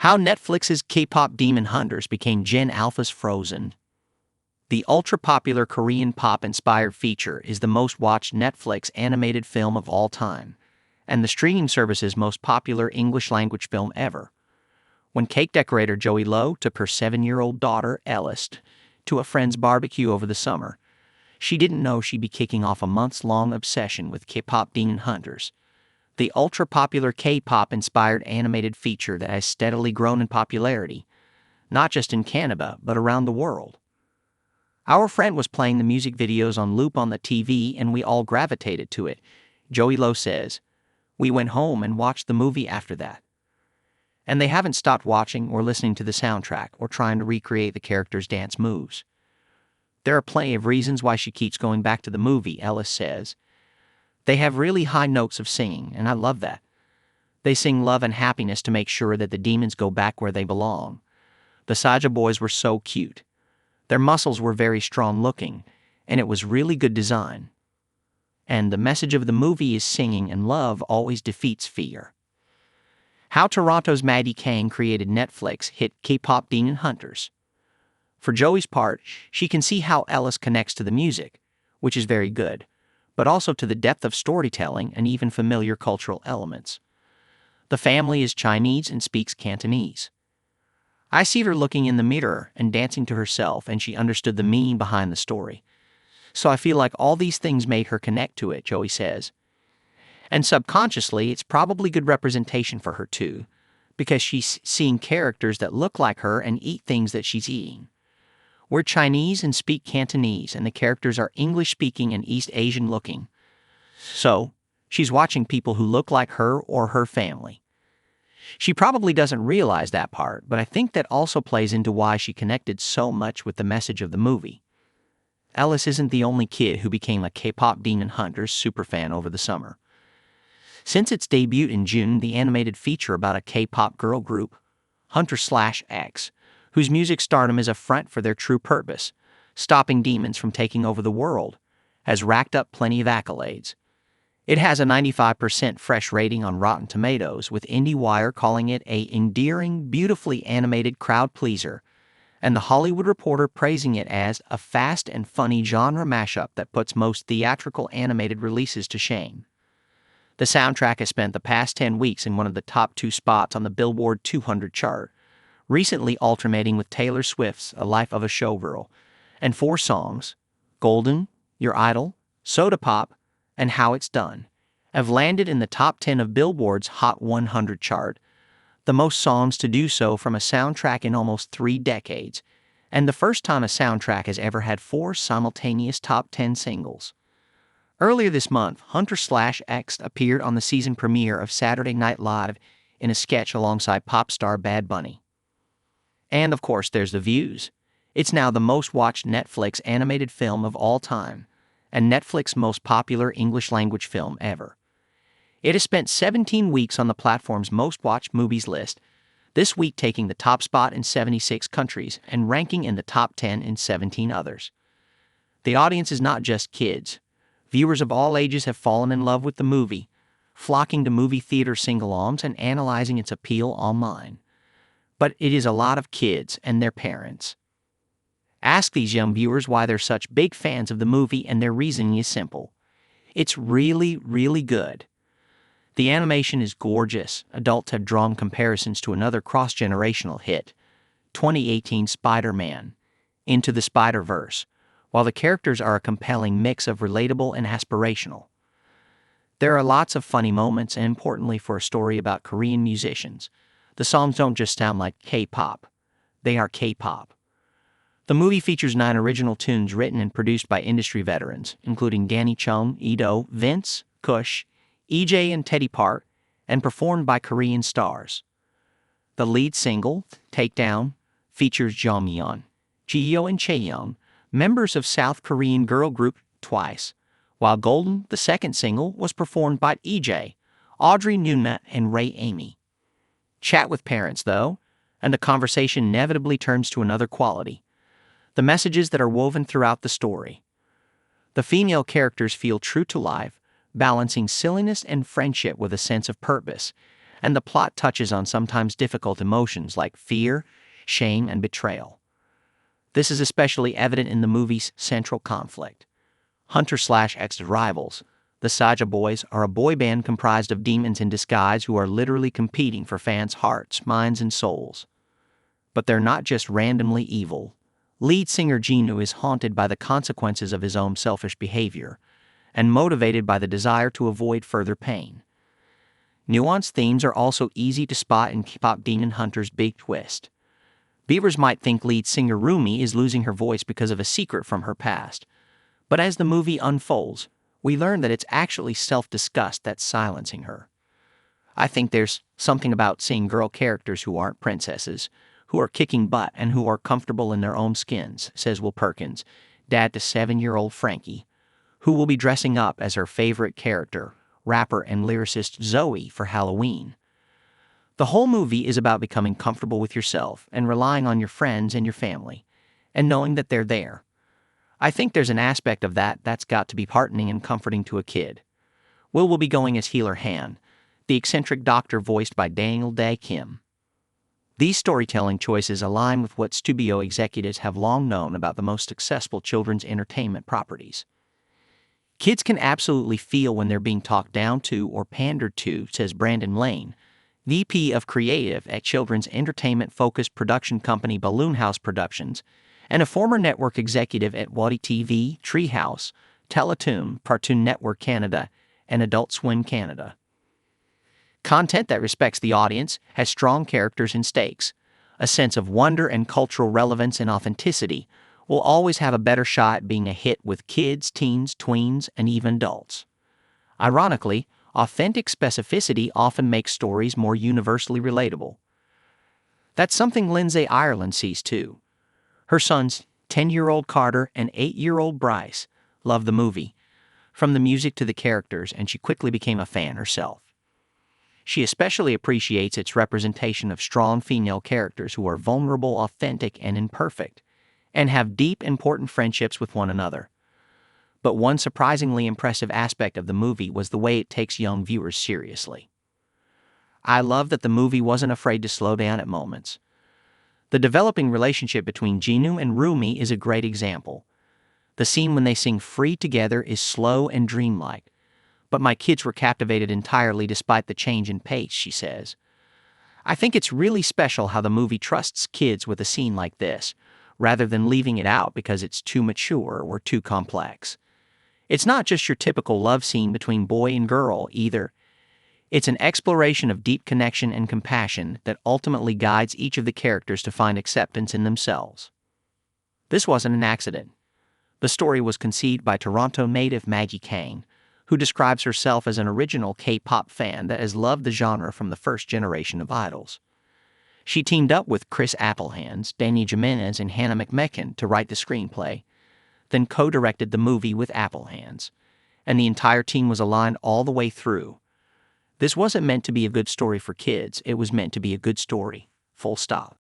How Netflix's K-pop Demon Hunters became Gen Alpha's Frozen. The ultra-popular Korean pop-inspired feature is the most watched Netflix animated film of all time, and the streaming service's most popular English-language film ever. When cake decorator Joey Lowe took her 7-year-old daughter, Ellis, to a friend's barbecue over the summer, she didn't know she'd be kicking off a months-long obsession with K-pop Demon Hunters, the ultra-popular K-pop-inspired animated feature that has steadily grown in popularity, not just in Canada, but around the world. Our friend was playing the music videos on loop on the TV and we all gravitated to it, Joey Lowe says. We went home and watched the movie after that. And they haven't stopped watching or listening to the soundtrack or trying to recreate the characters' dance moves. There are plenty of reasons why she keeps going back to the movie, Ellis says. They have really high notes of singing, and I love that. They sing love and happiness to make sure that the demons go back where they belong. The Saja boys were so cute. Their muscles were very strong looking, and it was really good design. And the message of the movie is singing and love always defeats fear. How Toronto's Maddie Kang created Netflix hit K-pop Demon Hunters. For Joey's part, she can see how Ellis connects to the music, which is very good, but also to the depth of storytelling and even familiar cultural elements. The family is Chinese and speaks Cantonese. I see her looking in the mirror and dancing to herself, and she understood the meaning behind the story. So I feel like all these things made her connect to it, Joey says. And subconsciously, it's probably good representation for her too, because she's seeing characters that look like her and eat things that she's eating. We're Chinese and speak Cantonese, and the characters are English-speaking and East Asian-looking. So, she's watching people who look like her or her family. She probably doesn't realize that part, but I think that also plays into why she connected so much with the message of the movie. Ellis isn't the only kid who became a K-pop Demon Hunters superfan over the summer. Since its debut in June, the animated feature about a K-pop girl group, Hunter/X, whose music stardom is a front for their true purpose, stopping demons from taking over the world, has racked up plenty of accolades. It has a 95% fresh rating on Rotten Tomatoes, with IndieWire calling it a endearing, beautifully animated crowd pleaser, and The Hollywood Reporter praising it as a fast and funny genre mashup that puts most theatrical animated releases to shame. The soundtrack has spent the past 10 weeks in one of the top 2 spots on the Billboard 200 chart, recently alternating with Taylor Swift's A Life of a Showgirl, and 4 songs, Golden, Your Idol, Soda Pop, and How It's Done, have landed in the top 10 of Billboard's Hot 100 chart, the most songs to do so from a soundtrack in almost 3 decades, and the first time a soundtrack has ever had 4 simultaneous top 10 singles. Earlier this month, Hunter/X appeared on the season premiere of Saturday Night Live in a sketch alongside pop star Bad Bunny. And of course, there's the views. It's now the most watched Netflix animated film of all time, and Netflix's most popular English-language film ever. It has spent 17 weeks on the platform's most watched movies list, this week taking the top spot in 76 countries and ranking in the top 10 in 17 others. The audience is not just kids. Viewers of all ages have fallen in love with the movie, flocking to movie theater sing-alongs and analyzing its appeal online. But it is a lot of kids and their parents. Ask these young viewers why they're such big fans of the movie, and their reasoning is simple. It's really, really good. The animation is gorgeous. Adults have drawn comparisons to another cross-generational hit, 2018 Spider-Man, Into the Spider-Verse, while the characters are a compelling mix of relatable and aspirational. There are lots of funny moments, and importantly for a story about Korean musicians, the songs don't just sound like K-pop. They are K-pop. The movie features 9 original tunes written and produced by industry veterans, including Danny Chung, Ito, Vince, Kush, EJ, and Teddy Park, and performed by Korean stars. The lead single, Takedown, features Jongmyeon, Jihyo, and Chaeyoung, members of South Korean girl group Twice, while Golden, the second single, was performed by EJ, Audrey Nunma, and Ray Amy. Chat with parents, though, and the conversation inevitably turns to another quality: the messages that are woven throughout the story. The female characters feel true to life, balancing silliness and friendship with a sense of purpose, and the plot touches on sometimes difficult emotions like fear, shame, and betrayal. This is especially evident in the movie's central conflict. Hunter/ex-rivals, the Saja Boys, are a boy band comprised of demons in disguise who are literally competing for fans' hearts, minds, and souls. But they're not just randomly evil. Lead singer Jinu is haunted by the consequences of his own selfish behavior and motivated by the desire to avoid further pain. Nuanced themes are also easy to spot in KPop Demon Hunters' big twist. Viewers might think lead singer Rumi is losing her voice because of a secret from her past, but as the movie unfolds, we learn that it's actually self-disgust that's silencing her. I think there's something about seeing girl characters who aren't princesses, who are kicking butt and who are comfortable in their own skins, says Will Perkins, dad to 7-year-old Frankie, who will be dressing up as her favorite character, rapper and lyricist Zoe, for Halloween. The whole movie is about becoming comfortable with yourself and relying on your friends and your family, and knowing that they're there. I think there's an aspect of that's got to be heartening and comforting to a kid. Will be going as Healer Han, the eccentric doctor voiced by Daniel Dae Kim. These storytelling choices align with what studio executives have long known about the most successful children's entertainment properties. Kids can absolutely feel when they're being talked down to or pandered to, says Brandon Lane, VP of Creative at children's entertainment-focused production company Balloon House Productions, and a former network executive at Waddy TV, Treehouse, Teletoon, Cartoon Network Canada, and Adult Swim Canada. Content that respects the audience, has strong characters and stakes, a sense of wonder and cultural relevance and authenticity, will always have a better shot at being a hit with kids, teens, tweens, and even adults. Ironically, authentic specificity often makes stories more universally relatable. That's something Lindsay Ireland sees too. Her sons, 10-year-old Carter and 8-year-old Bryce, love the movie, from the music to the characters, and she quickly became a fan herself. She especially appreciates its representation of strong female characters who are vulnerable, authentic, and imperfect, and have deep, important friendships with one another. But one surprisingly impressive aspect of the movie was the way it takes young viewers seriously. I love that the movie wasn't afraid to slow down at moments. The developing relationship between Jinu and Rumi is a great example. The scene when they sing Free together is slow and dreamlike, but my kids were captivated entirely despite the change in pace, she says. I think it's really special how the movie trusts kids with a scene like this, rather than leaving it out because it's too mature or too complex. It's not just your typical love scene between boy and girl either. It's an exploration of deep connection and compassion that ultimately guides each of the characters to find acceptance in themselves. This wasn't an accident. The story was conceived by Toronto native Maggie Kang, who describes herself as an original K-pop fan that has loved the genre from the first generation of idols. She teamed up with Chris Applehands, Danny Jimenez, and Hannah McMecken to write the screenplay, then co-directed the movie with Applehands, and the entire team was aligned all the way through. This wasn't meant to be a good story for kids, it was meant to be a good story. Full stop.